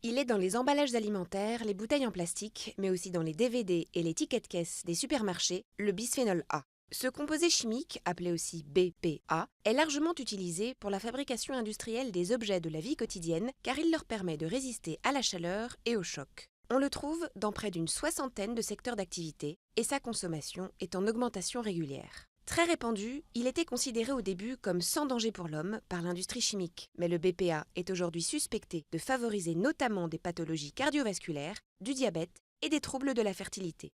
Il est dans les emballages alimentaires, les bouteilles en plastique, mais aussi dans les DVD et les tickets de caisse des supermarchés, le bisphénol A. Ce composé chimique, appelé aussi BPA, est largement utilisé pour la fabrication industrielle des objets de la vie quotidienne car il leur permet de résister à la chaleur et au choc. On le trouve dans près d'une soixantaine de secteurs d'activité et sa consommation est en augmentation régulière. Très répandu, il était considéré au début comme sans danger pour l'homme par l'industrie chimique, mais le BPA est aujourd'hui suspecté de favoriser notamment des pathologies cardiovasculaires, du diabète et des troubles de la fertilité.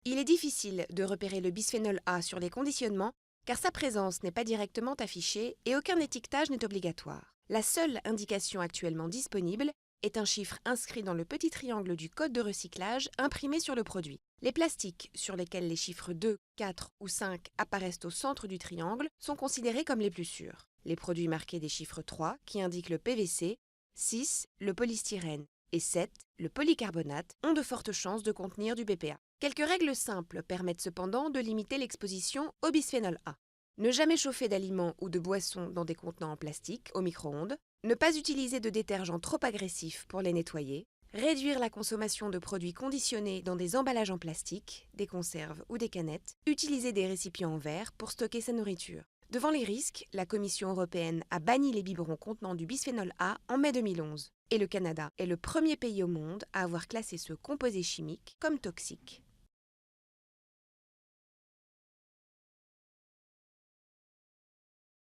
Il est difficile de repérer le bisphénol A sur les conditionnements car sa présence n'est pas directement affichée et aucun étiquetage n'est obligatoire. La seule indication actuellement disponible est un chiffre inscrit dans le petit triangle du code de recyclage imprimé sur le produit. Les plastiques sur lesquels les chiffres 2, 4 ou 5 apparaissent au centre du triangle sont considérés comme les plus sûrs. Les produits marqués des chiffres 3 qui indiquent le PVC, 6 le polystyrène et 7 le polycarbonate ont de fortes chances de contenir du BPA. Quelques règles simples permettent cependant de limiter l'exposition au bisphénol A. Ne jamais chauffer d'aliments ou de boissons dans des contenants en plastique au micro-ondes, ne pas utiliser de détergents trop agressifs pour les nettoyer, réduire la consommation de produits conditionnés dans des emballages en plastique, des conserves ou des canettes, utiliser des récipients en verre pour stocker sa nourriture. Devant les risques, la Commission européenne a banni les biberons contenant du bisphénol A en mai 2011. Et le Canada est le premier pays au monde à avoir classé ce composé chimique comme toxique.